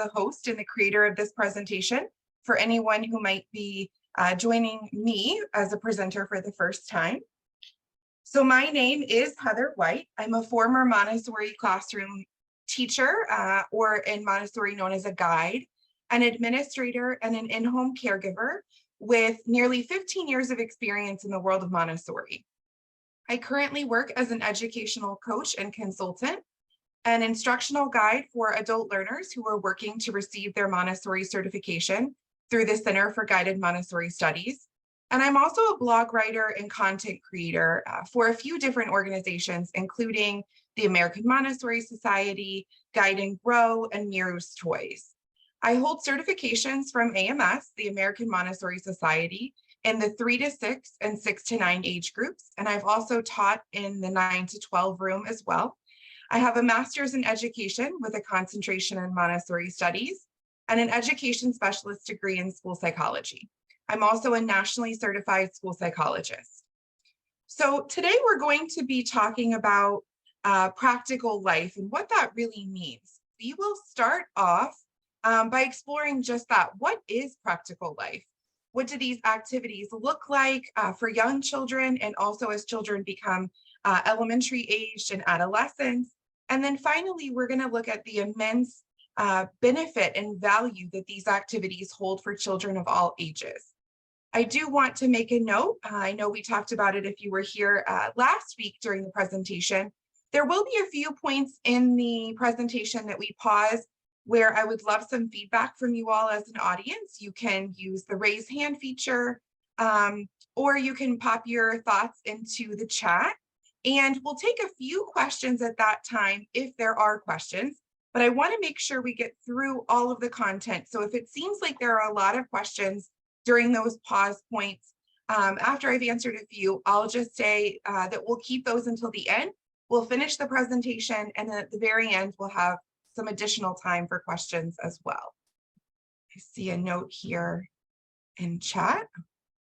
the host and the creator of this presentation for anyone who might be joining me as a presenter for the first time. So my name is Heather White. I'm a former Montessori classroom teacher, or in Montessori known as a guide, an administrator, and an in-home caregiver with nearly 15 years of experience in the world of Montessori. I currently work as an educational coach and consultant, an instructional guide for adult learners who are working to receive their Montessori certification through the Center for Guided Montessori Studies. And I'm also a blog writer and content creator for a few different organizations, including the American Montessori Society, Guide and Grow, and Miru's Toys. I hold certifications from AMS, the American Montessori Society, in the 3 to 6 and 6 to 9 age groups. And I've also taught in the 9 to 12 room as well. I have a master's in education with a concentration in Montessori studies and an education specialist degree in school psychology. I'm also a nationally certified school psychologist. So today we're going to be talking about practical life and what that really means. We will start off by exploring just that. What is practical life? What do these activities look like for young children and also as children become elementary aged and adolescents? And then finally, we're going to look at the immense benefit and value that these activities hold for children of all ages. I do want to make a note. I know we talked about it if you were here last week during the presentation. There will be a few points in the presentation that we pause where I would love some feedback from you all as an audience. You can use the raise hand feature, or you can pop your thoughts into the chat. And we'll take a few questions at that time if there are questions, but I want to make sure we get through all of the content. So if it seems like there are a lot of questions during those pause points, after I've answered a few, I'll just say that we'll keep those until the end. We'll finish the presentation, and then at the very end, we'll have some additional time for questions as well. I see a note here in chat.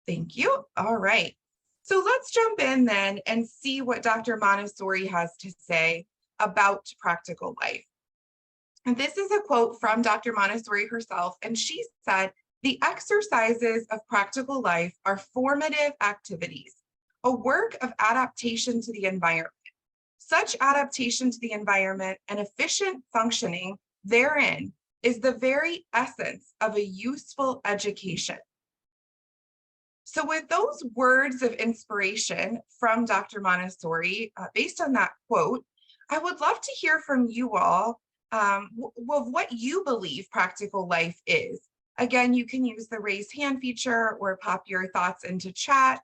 Thank you. All right. So let's jump in then and see what Dr. Montessori has to say about practical life. And this is a quote from Dr. Montessori herself, and she said, "The exercises of practical life are formative activities, a work of adaptation to the environment. Such adaptation to the environment and efficient functioning therein is the very essence of a useful education." So with those words of inspiration from Dr. Montessori, based on that quote, I would love to hear from you all of what you believe practical life is. Again, you can use the raise hand feature or pop your thoughts into chat.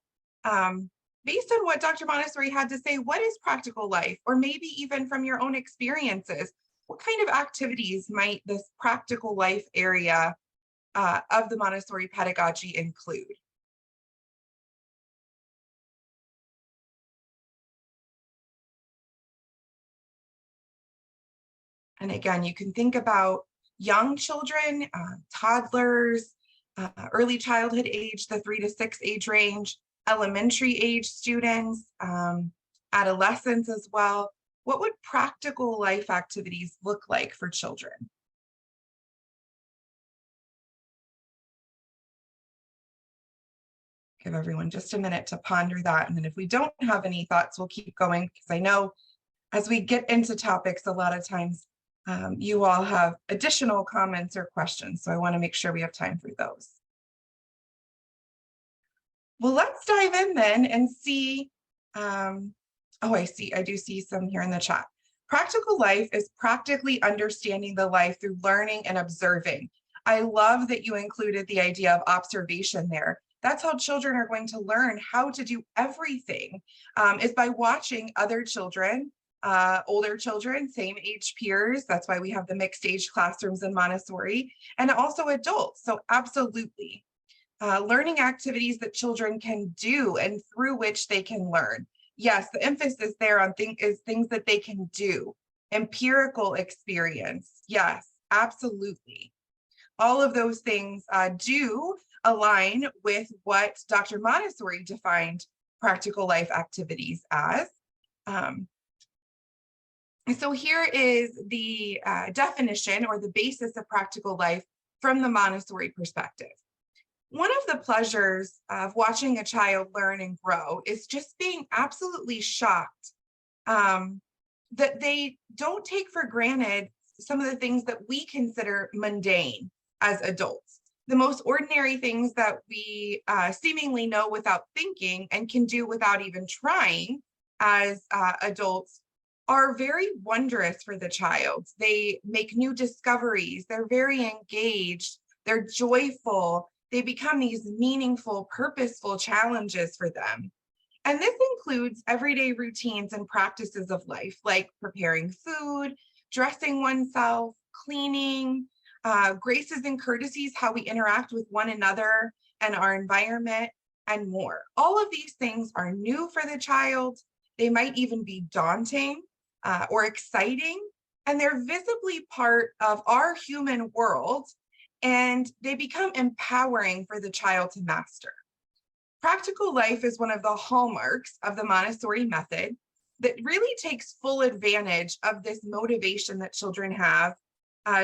Based on what Dr. Montessori had to say, what is practical life? Or maybe even from your own experiences, what kind of activities might this practical life area of the Montessori pedagogy include? And again, you can think about young children, toddlers, early childhood age, the 3 to 6 age range, elementary age students, adolescents as well. What would practical life activities look like for children? Give everyone just a minute to ponder that. And then if we don't have any thoughts, we'll keep going, because I know as we get into topics, a lot of times you all have additional comments or questions. So I want to make sure we have time for those. Well, let's dive in then and see. Oh, I do see some here in the chat. Practical life is practically understanding the life through learning and observing. I love that you included the idea of observation there. That's how children are going to learn how to do everything, is by watching other children, older children, same age peers. That's why we have the mixed age classrooms in Montessori, and also adults. So absolutely. Learning activities that children can do and through which they can learn. Yes, the emphasis there on things that they can do. Empirical experience. Yes, absolutely. All of those things do align with what Dr. Montessori defined practical life activities as. And so here is the definition or the basis of practical life from the Montessori perspective. One of the pleasures of watching a child learn and grow is just being absolutely shocked that they don't take for granted some of the things that we consider mundane as adults. The most ordinary things that we seemingly know without thinking and can do without even trying as adults are very wondrous for the child. They make new discoveries. They're very engaged. They're joyful. They become these meaningful, purposeful challenges for them. And this includes everyday routines and practices of life, like preparing food, dressing oneself, cleaning, graces and courtesies, how we interact with one another and our environment, and more. All of these things are new for the child. They might even be daunting or exciting, and they're visibly part of our human world, and they become empowering for the child to master. Practical life is one of the hallmarks of the Montessori method that really takes full advantage of this motivation that children have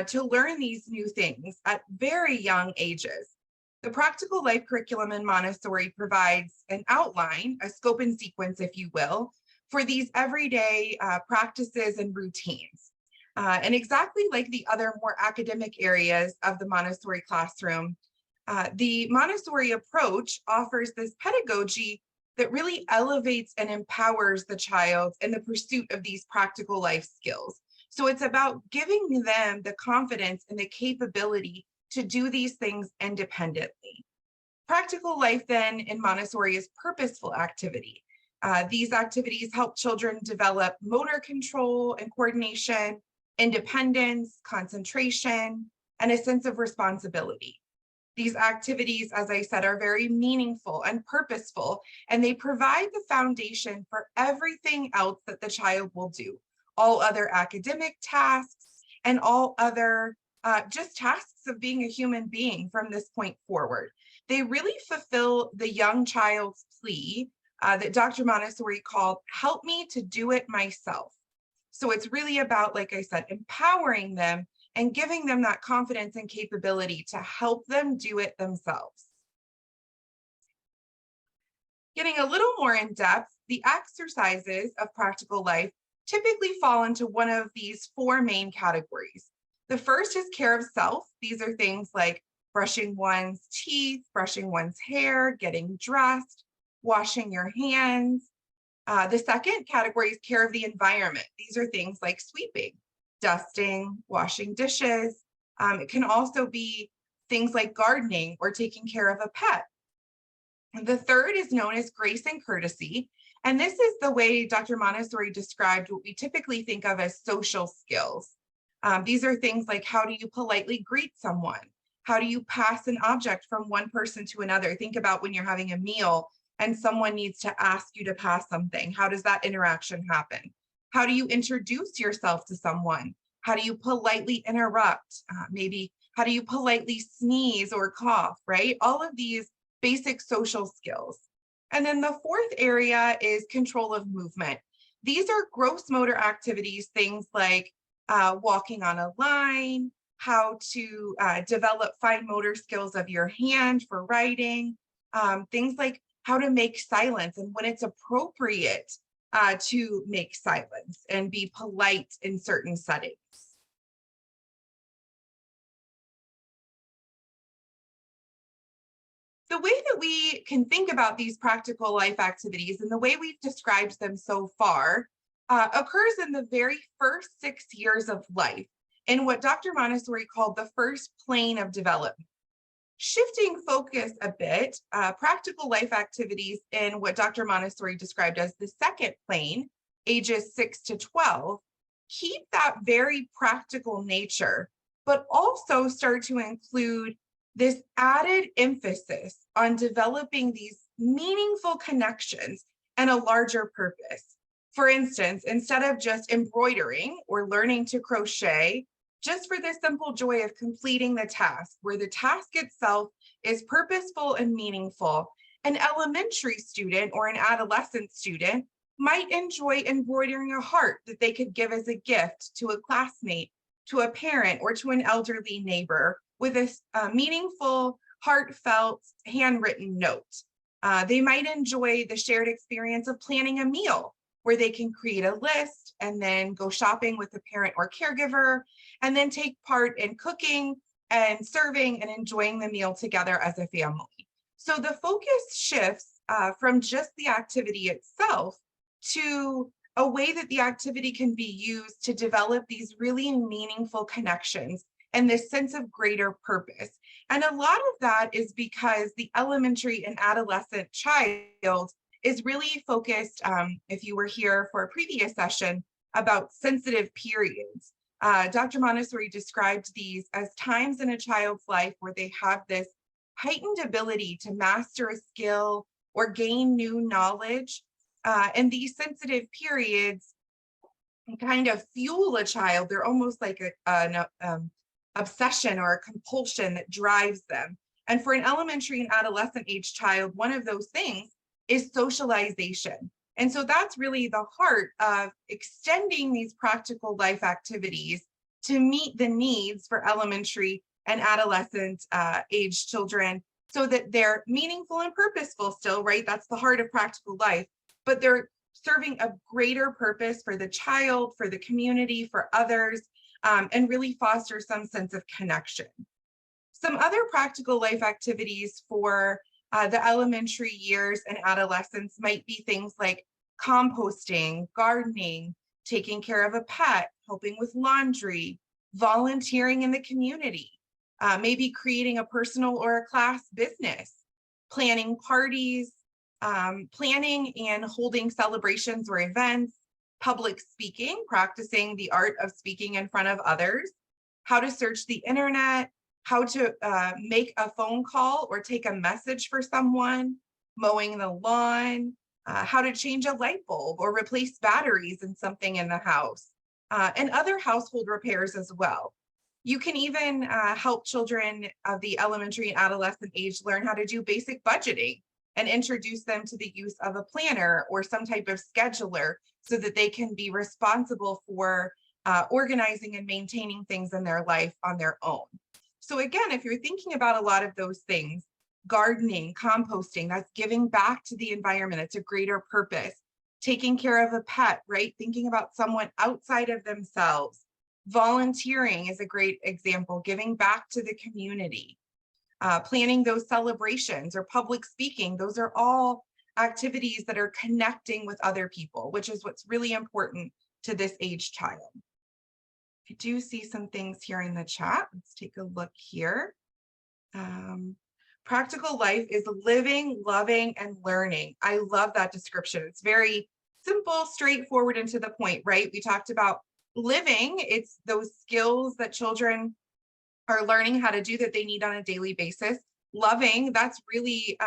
to learn these new things at very young ages. The practical life curriculum in Montessori provides an outline, a scope and sequence, if you will, for these everyday practices and routines. And exactly like the other more academic areas of the Montessori classroom, the Montessori approach offers this pedagogy that really elevates and empowers the child in the pursuit of these practical life skills. So it's about giving them the confidence and the capability to do these things independently. Practical life then in Montessori is purposeful activity. These activities help children develop motor control and coordination, independence, concentration, and a sense of responsibility. These activities, as I said, are very meaningful and purposeful, and they provide the foundation for everything else that the child will do, all other academic tasks and all other just tasks of being a human being from this point forward. They really fulfill the young child's plea that Dr. Montessori called, "Help me to do it myself." So it's really about, like I said, empowering them and giving them that confidence and capability to help them do it themselves. Getting a little more in depth, the exercises of practical life typically fall into one of these four main categories. The first is care of self. These are things like brushing one's teeth, brushing one's hair, getting dressed, washing your hands. The second category is care of the environment. These are things like sweeping, dusting, washing dishes. It can also be things like gardening or taking care of a pet. The third is known as grace and courtesy. And this is the way Dr. Montessori described what we typically think of as social skills. These are things like, how do you politely greet someone? How do you pass an object from one person to another? Think about when you're having a meal and someone needs to ask you to pass something. How does that interaction happen? How do you introduce yourself to someone? How do you politely interrupt? Maybe how do you politely sneeze or cough, right? All of these basic social skills. And then the fourth area is control of movement. These are gross motor activities, things like walking on a line, how to develop fine motor skills of your hand for writing, things like how to make silence and when it's appropriate to make silence and be polite in certain settings. The way that we can think about these practical life activities and the way we've described them so far occurs in the very first 6 years of life in what Dr. Montessori called the first plane of development. Shifting focus a bit, practical life activities in what Dr. Montessori described as the second plane, ages 6 to 12, keep that very practical nature, but also start to include this added emphasis on developing these meaningful connections and a larger purpose. For instance, instead of just embroidering or learning to crochet, just for the simple joy of completing the task, where the task itself is purposeful and meaningful, an elementary student or an adolescent student might enjoy embroidering a heart that they could give as a gift to a classmate, to a parent, or to an elderly neighbor with a meaningful, heartfelt, handwritten note. They might enjoy the shared experience of planning a meal where they can create a list and then go shopping with a parent or caregiver, and then take part in cooking and serving and enjoying the meal together as a family. So the focus shifts from just the activity itself to a way that the activity can be used to develop these really meaningful connections and this sense of greater purpose. And a lot of that is because the elementary and adolescent child is really focused, if you were here for a previous session, about sensitive periods. Dr. Montessori described these as times in a child's life where they have this heightened ability to master a skill or gain new knowledge. And these sensitive periods kind of fuel a child. They're almost like an obsession or a compulsion that drives them. And for an elementary and adolescent age child, one of those things is socialization. And so that's really the heart of extending these practical life activities to meet the needs for elementary and adolescent age children so that they're meaningful and purposeful still, right? That's the heart of practical life, but they're serving a greater purpose for the child, for the community, for others, and really foster some sense of connection. Some other practical life activities for the elementary years and adolescence might be things like composting, gardening, taking care of a pet, helping with laundry, volunteering in the community, maybe creating a personal or a class business, planning parties, planning and holding celebrations or events, public speaking, practicing the art of speaking in front of others, how to search the internet, how to make a phone call or take a message for someone, mowing the lawn, how to change a light bulb or replace batteries in something in the house, and other household repairs as well. You can even help children of the elementary and adolescent age learn how to do basic budgeting and introduce them to the use of a planner or some type of scheduler so that they can be responsible for organizing and maintaining things in their life on their own. So again, if you're thinking about a lot of those things, gardening, composting, that's giving back to the environment. It's a greater purpose. Taking care of a pet, right? Thinking about someone outside of themselves. Volunteering is a great example, giving back to the community. Planning those celebrations or public speaking, those are all activities that are connecting with other people, which is what's really important to this age child. I do see some things here in the chat. Let's take a look here. Practical life is living, loving, and learning. I love that description. It's very simple, straightforward, and to the point, right? We talked about living. It's those skills that children are learning how to do that they need on a daily basis. Loving, that's really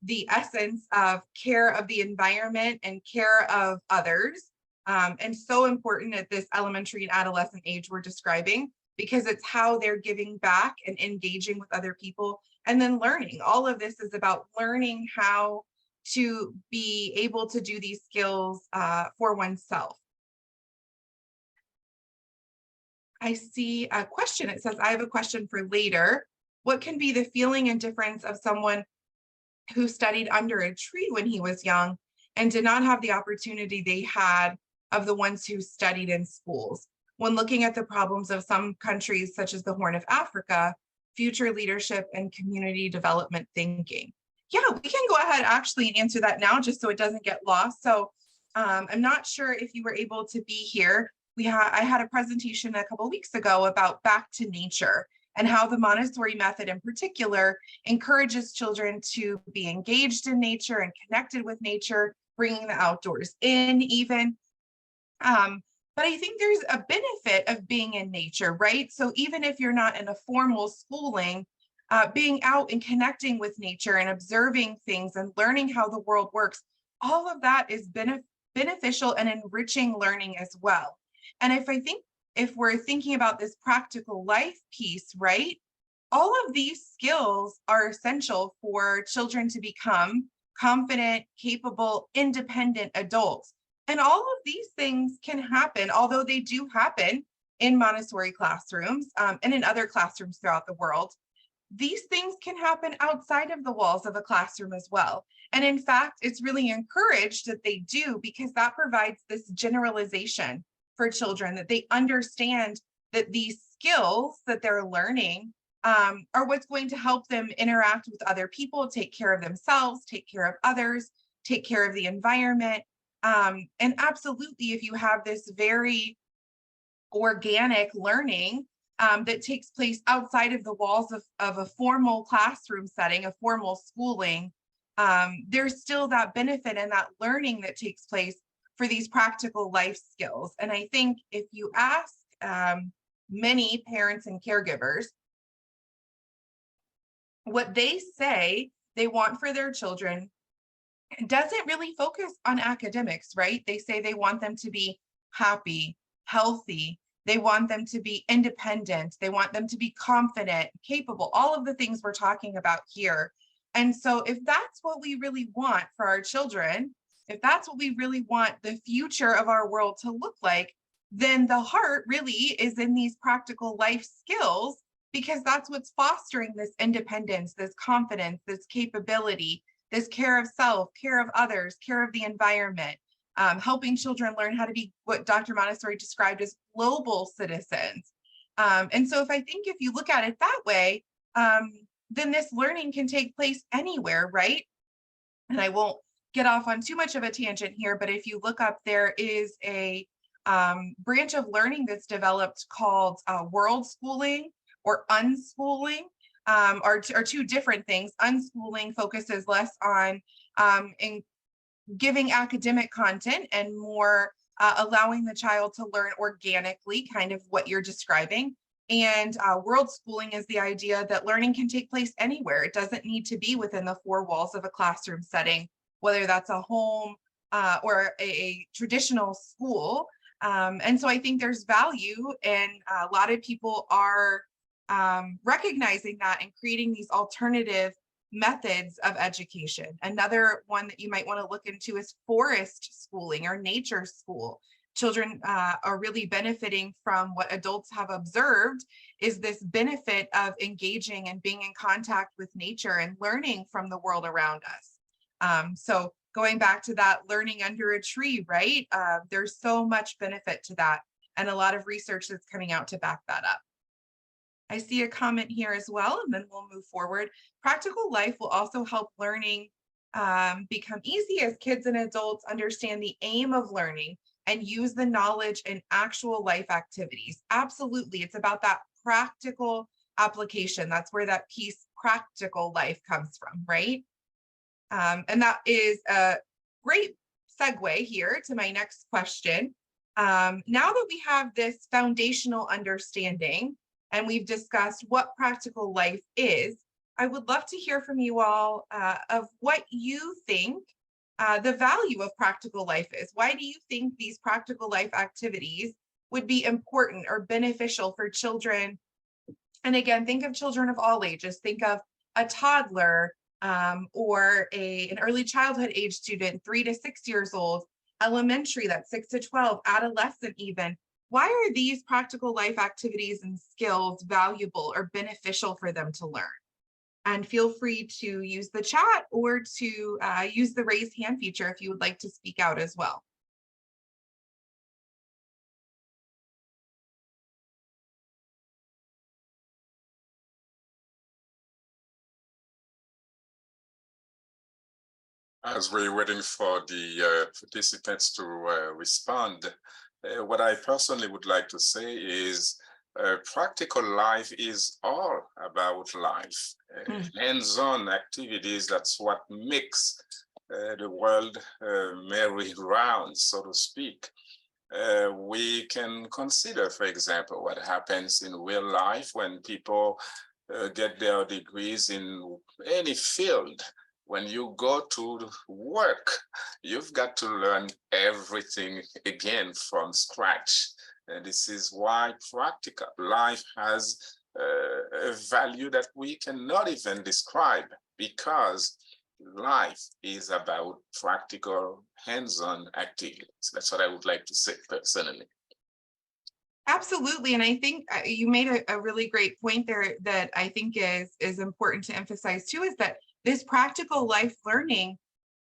the essence of care of the environment and care of others. And so important at this elementary and adolescent age we're describing, because it's how they're giving back and engaging with other people, and then learning. All of this is about learning how to be able to do these skills for oneself. I see a question. It says, I have a question for later. What can be the feeling and difference of someone who studied under a tree when he was young and did not have the opportunity they had of the ones who studied in schools? When looking at the problems of some countries, such as the Horn of Africa, future leadership and community development thinking. Yeah, we can go ahead actually and answer that now, just so it doesn't get lost. So I'm not sure if you were able to be here. I had a presentation a couple of weeks ago about back to nature and how the Montessori method in particular encourages children to be engaged in nature and connected with nature, bringing the outdoors in even. But I think there's a benefit of being in nature, right? So even if you're not in a formal schooling, being out and connecting with nature and observing things and learning how the world works, all of that is beneficial and enriching learning as well. And if we're thinking about this practical life piece, right, all of these skills are essential for children to become confident, capable, independent adults And all of these things can happen, although they do happen in Montessori classrooms and in other classrooms throughout the world. These things can happen outside of the walls of a classroom as well. And in fact, it's really encouraged that they do, because that provides this generalization for children, that they understand that these skills that they're learning are what's going to help them interact with other people, take care of themselves, take care of others, take care of the environment. And absolutely, if you have this very organic learning that takes place outside of the walls of a formal classroom setting, a formal schooling, there's still that benefit and that learning that takes place for these practical life skills. And I think if you ask many parents and caregivers, what they say they want for their children doesn't really focus on academics, right? They say they want them to be happy, healthy. They want them to be independent. They want them to be confident, capable, all of the things we're talking about here. And so if that's what we really want for our children, if that's what we really want the future of our world to look like, then the heart really is in these practical life skills, because that's what's fostering this independence, this confidence, this capability, this care of self, care of others, care of the environment, helping children learn how to be what Dr. Montessori described as global citizens. And so if you look at it that way, then this learning can take place anywhere, right? And I won't get off on too much of a tangent here, but if you look up, there is a branch of learning that's developed called world schooling or unschooling. Are two different things. Unschooling focuses less on in giving academic content and more allowing the child to learn organically, kind of what you're describing. And world schooling is the idea that learning can take place anywhere. It doesn't need to be within the four walls of a classroom setting, whether that's a home or a traditional school. And so I think there's value, and a lot of people are recognizing that and creating these alternative methods of education. Another one that you might want to look into is forest schooling or nature school. Children are really benefiting from what adults have observed is this benefit of engaging and being in contact with nature and learning from the world around us. So going back to that learning under a tree, right? There's so much benefit to that, and a lot of research that's coming out to back that up. I see a comment here as well, and then we'll move forward. Practical life will also help learning become easy as kids and adults understand the aim of learning and use the knowledge in actual life activities. Absolutely, it's about that practical application. That's where that piece practical life comes from, right? And that is a great segue here to my next question. Now that we have this foundational understanding and we've discussed what practical life is, I would love to hear from you all of what you think the value of practical life is. Why do you think these practical life activities would be important or beneficial for children? And again, think of children of all ages. Think of a toddler or an early childhood age student, 3 to 6 years old, elementary, that's 6 to 12, adolescent even. Why are these practical life activities and skills valuable or beneficial for them to learn? And feel free to use the chat or to use the raise hand feature if you would like to speak out as well. As we're waiting for the participants to respond, what I personally would like to say is practical life is all about life. Hands-on activities, that's what makes the world merry-round, so to speak. We can consider, for example, what happens in real life when people get their degrees in any field. When you go to work, you've got to learn everything again from scratch. And this is why practical life has a value that we cannot even describe, because life is about practical, hands-on activities. That's what I would like to say personally. Absolutely. And I think you made a really great point there that I think is important to emphasize too, is that this practical life learning,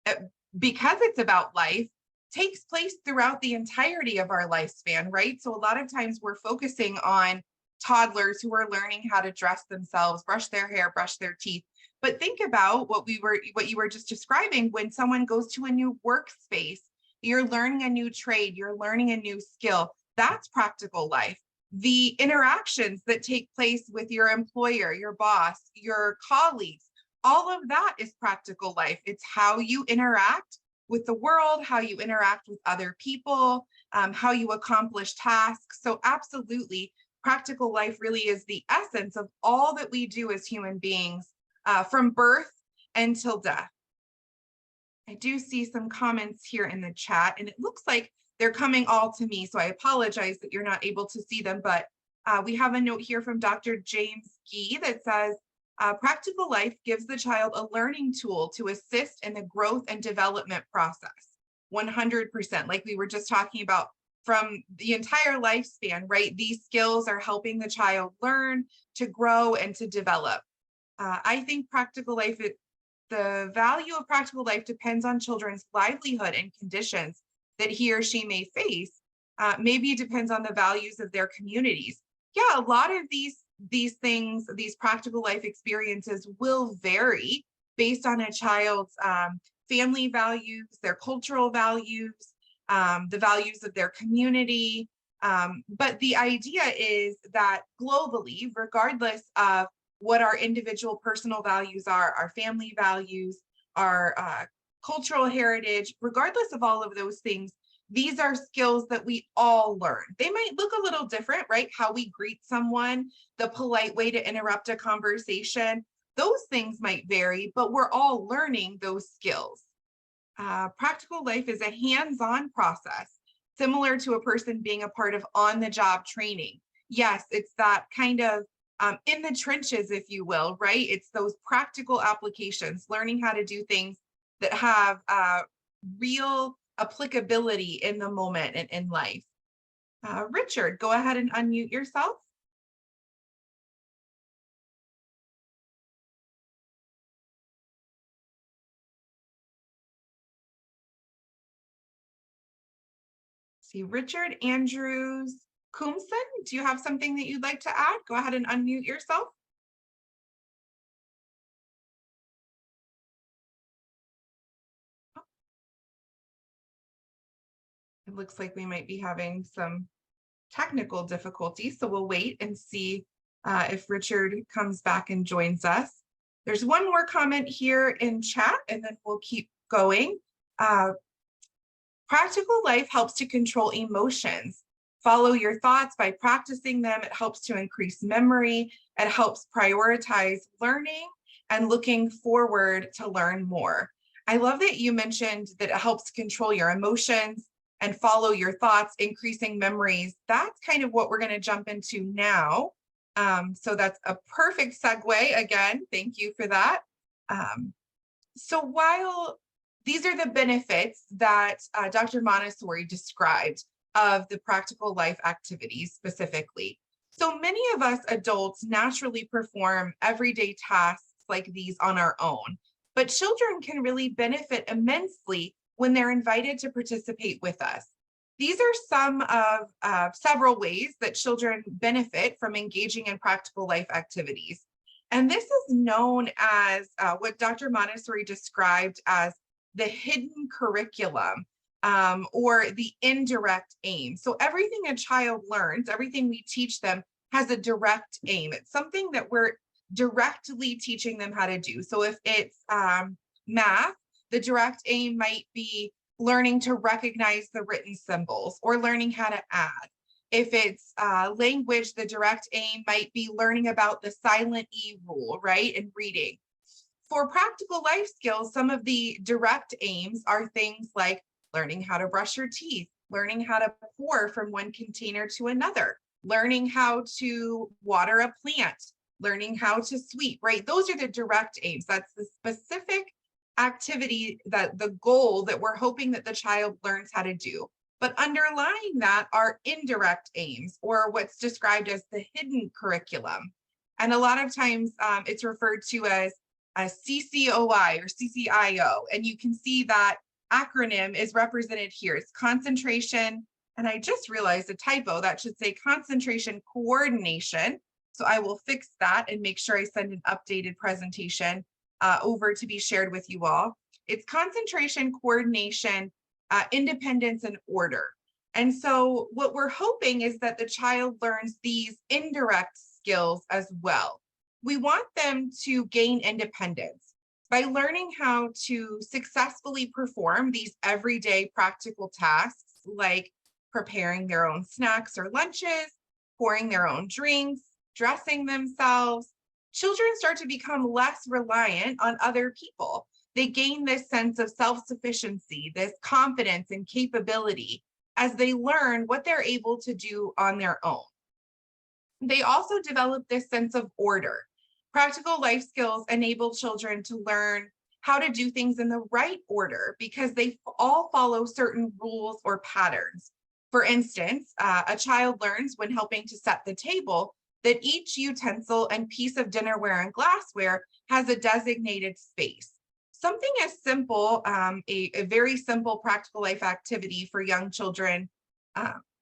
uh, because it's about life, takes place throughout the entirety of our lifespan, right? So a lot of times we're focusing on toddlers who are learning how to dress themselves, brush their hair, brush their teeth. But think about what you were just describing. When someone goes to a new workspace, you're learning a new trade, you're learning a new skill. That's practical life. The interactions that take place with your employer, your boss, your colleagues, all of that is practical life. It's how you interact with the world, how you interact with other people, how you accomplish tasks. So absolutely, practical life really is the essence of all that we do as human beings, from birth until death. I do see some comments here in the chat, and it looks like they're coming all to me, so I apologize that you're not able to see them, but we have a note here from Dr. James Gee that says, practical life gives the child a learning tool to assist in the growth and development process. 100%, like we were just talking about, from the entire lifespan, right? These skills are helping the child learn, to grow, and to develop. I think practical life, the value of practical life depends on children's livelihood and conditions that he or she may face. Maybe it depends on the values of their communities. Yeah, a lot of these things, these practical life experiences will vary based on a child's family values, their cultural values, the values of their community. But the idea is that globally, regardless of what our individual personal values are, our family values, our cultural heritage, regardless of all of those things, these are skills that we all learn. They might look a little different, right? How we greet someone, the polite way to interrupt a conversation, those things might vary, but we're all learning those skills. Practical life is a hands-on process, similar to a person being a part of on-the-job training. Yes, it's that kind of in the trenches, if you will, right? It's those practical applications, learning how to do things that have real applicability in the moment and in life. Richard, go ahead and unmute yourself. See, Richard Andrews Coomson, do you have something that you'd like to add? Go ahead and unmute yourself. It looks like we might be having some technical difficulties, so we'll wait and see if Richard comes back and joins us. There's one more comment here in chat, and then we'll keep going. Practical life helps to control emotions. Follow your thoughts by practicing them. It helps to increase memory. It helps prioritize learning and looking forward to learn more. I love that you mentioned that it helps control your emotions and follow your thoughts, increasing memories. That's kind of what we're going to jump into now. So that's a perfect segue. Again, thank you for that. So while these are the benefits that Dr. Montessori described of the practical life activities specifically. So many of us adults naturally perform everyday tasks like these on our own, but children can really benefit immensely when they're invited to participate with us. These are some of several ways that children benefit from engaging in practical life activities. And this is known as what Dr. Montessori described as the hidden curriculum, or the indirect aim. So everything a child learns, everything we teach them has a direct aim. It's something that we're directly teaching them how to do. So if it's math, the direct aim might be learning to recognize the written symbols or learning how to add. If it's language, the direct aim might be learning about the silent E rule, right, and reading. For practical life skills, some of the direct aims are things like learning how to brush your teeth, learning how to pour from one container to another, learning how to water a plant, learning how to sweep, right? Those are the direct aims. That's the specific activity, that the goal that we're hoping that the child learns how to do. But underlying that are indirect aims, or what's described as the hidden curriculum. And a lot of times it's referred to as a CCOI or CCIO. And you can see that acronym is represented here. It's concentration, and I just realized a typo, that should say concentration coordination. So I will fix that and make sure I send an updated presentation over to be shared with you all. It's concentration, coordination, independence, and order. And so what we're hoping is that the child learns these indirect skills as well. We want them to gain independence by learning how to successfully perform these everyday practical tasks, like preparing their own snacks or lunches, pouring their own drinks, dressing themselves. Children start to become less reliant on other people. They gain this sense of self-sufficiency, this confidence and capability as they learn what they're able to do on their own. They also develop this sense of order. Practical life skills enable children to learn how to do things in the right order because they all follow certain rules or patterns. For instance, a child learns when helping to set the table that each utensil and piece of dinnerware and glassware has a designated space. Something as simple, a very simple practical life activity for young children,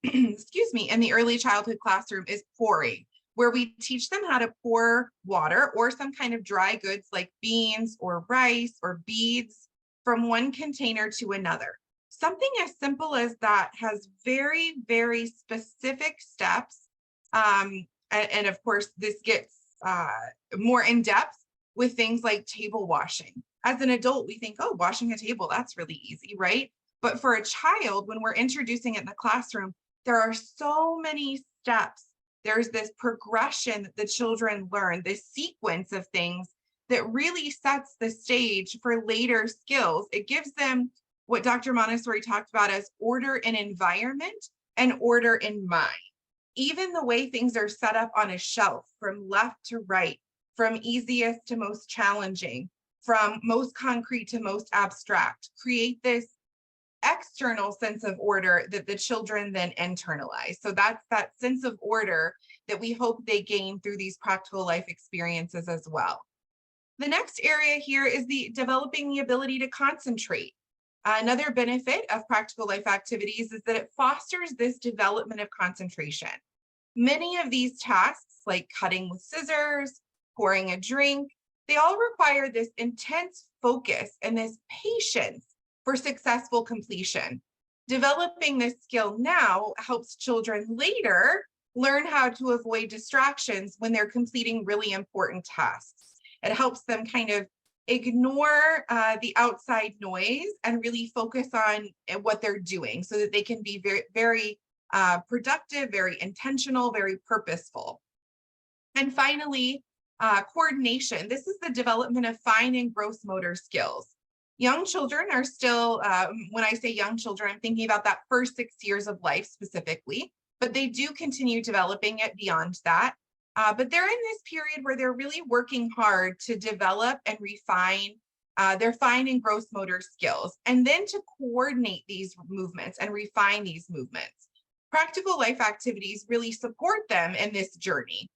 excuse me, in the early childhood classroom is pouring, where we teach them how to pour water or some kind of dry goods like beans or rice or beads from one container to another. Something as simple as that has very, very specific steps. And of course, this gets more in depth with things like table washing. As an adult, we think, oh, washing a table, that's really easy, right? But for a child, when we're introducing it in the classroom, there are so many steps. There's this progression that the children learn, this sequence of things that really sets the stage for later skills. It gives them what Dr. Montessori talked about as order in environment and order in mind. Even the way things are set up on a shelf from left to right, from easiest to most challenging, from most concrete to most abstract, create this external sense of order that the children then internalize. So that's that sense of order that we hope they gain through these practical life experiences as well. The next area here is developing the ability to concentrate. Another benefit of practical life activities is that it fosters this development of concentration. Many of these tasks, like cutting with scissors, pouring a drink, they all require this intense focus and this patience for successful completion. Developing this skill now helps children later learn how to avoid distractions when they're completing really important tasks. It helps them kind of ignore the outside noise and really focus on what they're doing so that they can be very, very productive, very intentional, very purposeful. And finally, coordination. This is the development of fine and gross motor skills. Young children are still, when I say young children, I'm thinking about that first 6 years of life specifically, but they do continue developing it beyond that. But they're in this period where they're really working hard to develop and refine their fine and gross motor skills, and then to coordinate these movements and refine these movements. Practical life activities really support them in this journey.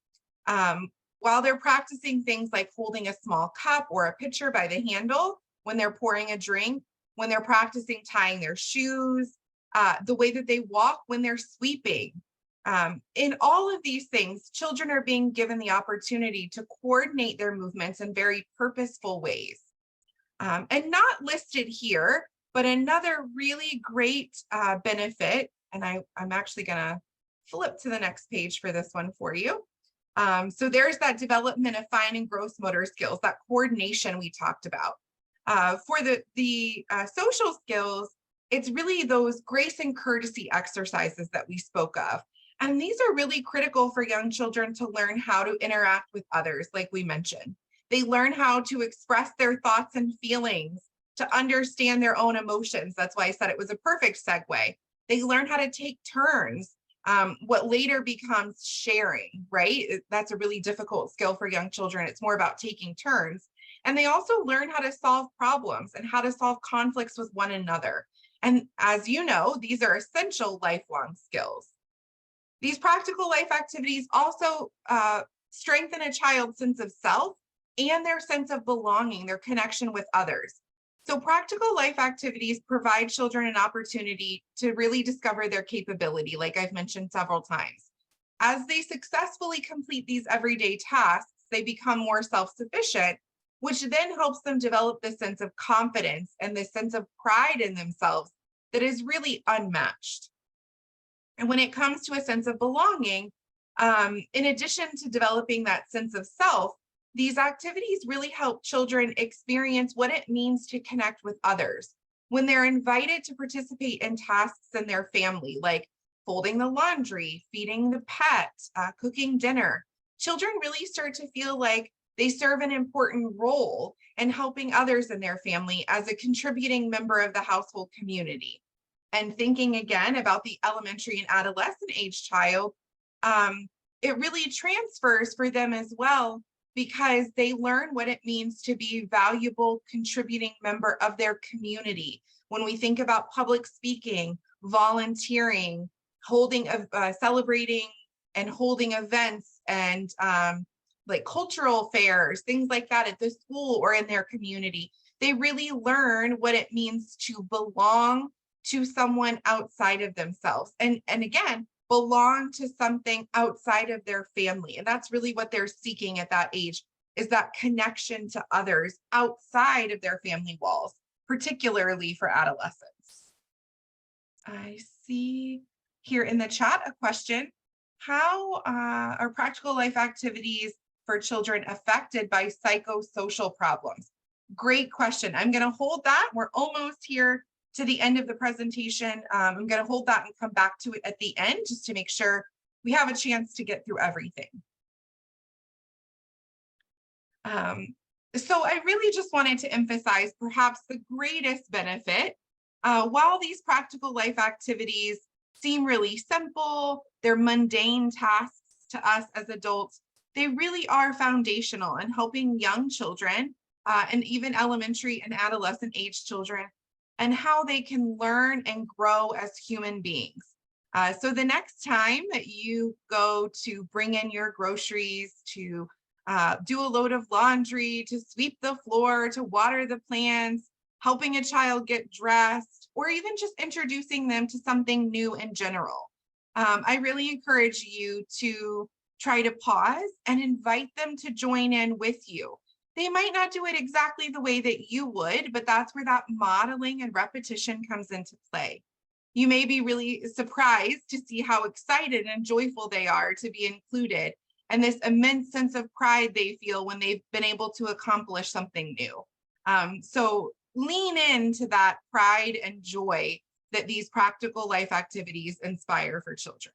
While they're practicing things like holding a small cup or a pitcher by the handle when they're pouring a drink, when they're practicing tying their shoes, the way that they walk when they're sweeping. In all of these things, children are being given the opportunity to coordinate their movements in very purposeful ways. And not listed here, but another really great benefit, and I'm actually gonna flip to the next page for this one for you. So there's that development of fine and gross motor skills, that coordination we talked about. For the social skills, it's really those grace and courtesy exercises that we spoke of. And these are really critical for young children to learn how to interact with others, like we mentioned. They learn how to express their thoughts and feelings, to understand their own emotions. That's why I said it was a perfect segue. They learn how to take turns, what later becomes sharing, right? That's a really difficult skill for young children. It's more about taking turns. And they also learn how to solve problems and how to solve conflicts with one another. And as you know, these are essential lifelong skills. These practical life activities also strengthen a child's sense of self and their sense of belonging, their connection with others. So practical life activities provide children an opportunity to really discover their capability, like I've mentioned several times. As they successfully complete these everyday tasks, they become more self-sufficient, which then helps them develop this sense of confidence and this sense of pride in themselves that is really unmatched. And when it comes to a sense of belonging, in addition to developing that sense of self, these activities really help children experience what it means to connect with others. When they're invited to participate in tasks in their family, like folding the laundry, feeding the pet, cooking dinner, children really start to feel like they serve an important role in helping others in their family as a contributing member of the household community. And thinking again about the elementary and adolescent age child, it really transfers for them as well, because they learn what it means to be a valuable contributing member of their community. When we think about public speaking, volunteering, celebrating and holding events and like cultural fairs, things like that at the school or in their community, they really learn what it means to belong to someone outside of themselves. And again, belong to something outside of their family. And that's really what they're seeking at that age, is that connection to others outside of their family walls, particularly for adolescents. I see here in the chat a question: how are practical life activities for children affected by psychosocial problems? Great question. I'm going to hold that. We're almost here to the end of the presentation. I'm going to hold that and come back to it at the end, just to make sure we have a chance to get through everything. So I really just wanted to emphasize perhaps the greatest benefit. While these practical life activities seem really simple, they're mundane tasks to us as adults, they really are foundational in helping young children and even elementary and adolescent age children, and how they can learn and grow as human beings. So the next time that you go to bring in your groceries, to do a load of laundry, to sweep the floor, to water the plants, helping a child get dressed, or even just introducing them to something new in general, I really encourage you to try to pause and invite them to join in with you. They might not do it exactly the way that you would, but that's where that modeling and repetition comes into play. You may be really surprised to see how excited and joyful they are to be included, and this immense sense of pride they feel when they've been able to accomplish something new. So lean into that pride and joy that these practical life activities inspire for children.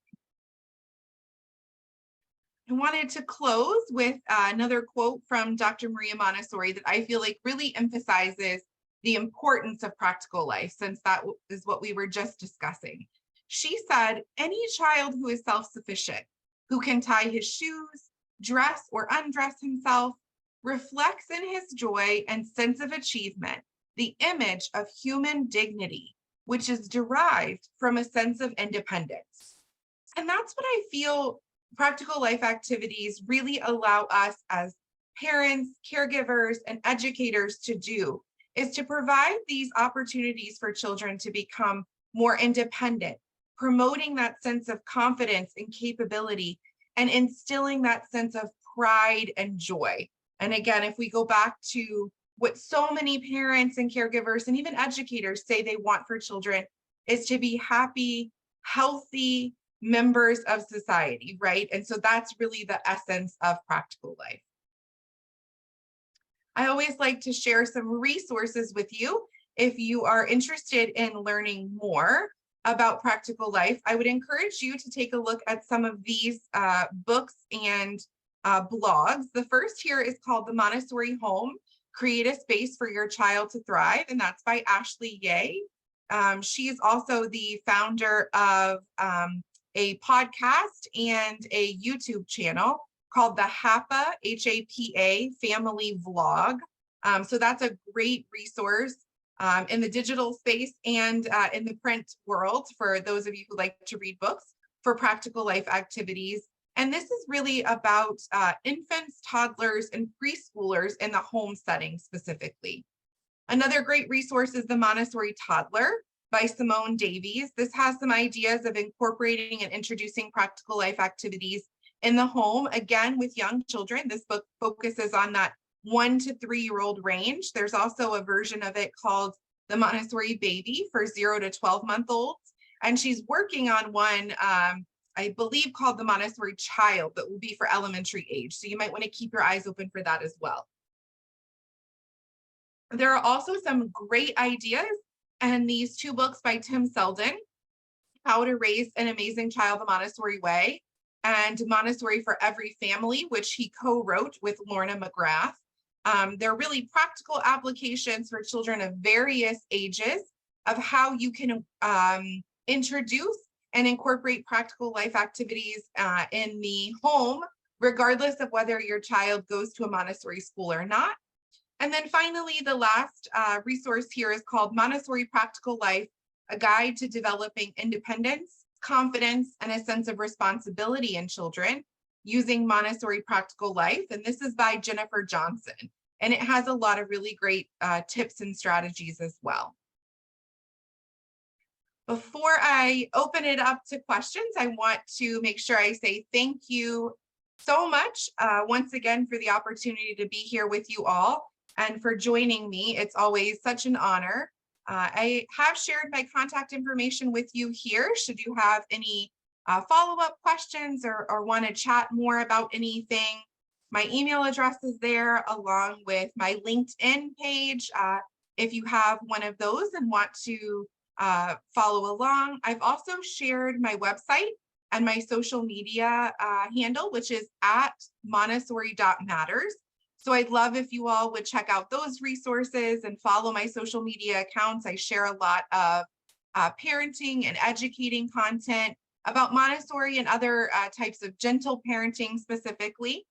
I wanted to close with another quote from Dr. Maria Montessori that I feel like really emphasizes the importance of practical life, since that is what we were just discussing. She said, "Any child who is self-sufficient, who can tie his shoes, dress or undress himself, reflects in his joy and sense of achievement the image of human dignity, which is derived from a sense of independence." And that's what I feel practical life activities really allow us as parents, caregivers, and educators to do, is to provide these opportunities for children to become more independent, promoting that sense of confidence and capability, and instilling that sense of pride and joy. And again, if we go back to what so many parents and caregivers and even educators say they want for children, is to be happy, healthy members of society, right? And so that's really the essence of practical life. I always like to share some resources with you. If you are interested in learning more about practical life, I would encourage you to take a look at some of these books and blogs. The first here is called The Montessori Home: Create a Space for Your Child to Thrive, and that's by Ashley Yeh. She is also the founder of a podcast and a YouTube channel called the HAPA, H-A-P-A Family Vlog. So that's a great resource in the digital space and in the print world for those of you who like to read books for practical life activities. And this is really about infants, toddlers, and preschoolers in the home setting specifically. Another great resource is the Montessori Toddler by Simone Davies. This has some ideas of incorporating and introducing practical life activities in the home, again, with young children. This book focuses on that 1 to 3-year-old range. There's also a version of it called the Montessori Baby for 0 to 12-month-olds. And she's working on one, I believe, called the Montessori Child that will be for elementary age. So you might want to keep your eyes open for that as well. There are also some great ideas in these 2 books by Tim Selden, How to Raise an Amazing Child the Montessori Way, and Montessori for Every Family, which he co-wrote with Lorna McGrath. They're really practical applications for children of various ages of how you can introduce and incorporate practical life activities in the home, regardless of whether your child goes to a Montessori school or not. And then finally, the last resource here is called Montessori Practical Life, a guide to developing independence, confidence, and a sense of responsibility in children using Montessori Practical Life. And this is by Jennifer Johnson. And it has a lot of really great tips and strategies as well. Before I open it up to questions, I want to make sure I say thank you so much once again for the opportunity to be here with you all and for joining me. It's always such an honor. I have shared my contact information with you here. Should you have any follow-up questions or want to chat more about anything, my email address is there along with my LinkedIn page. If you have one of those and want to follow along, I've also shared my website and my social media handle, which is at montessori.matters. So I'd love if you all would check out those resources and follow my social media accounts. I share a lot of parenting and educating content about Montessori and other types of gentle parenting specifically.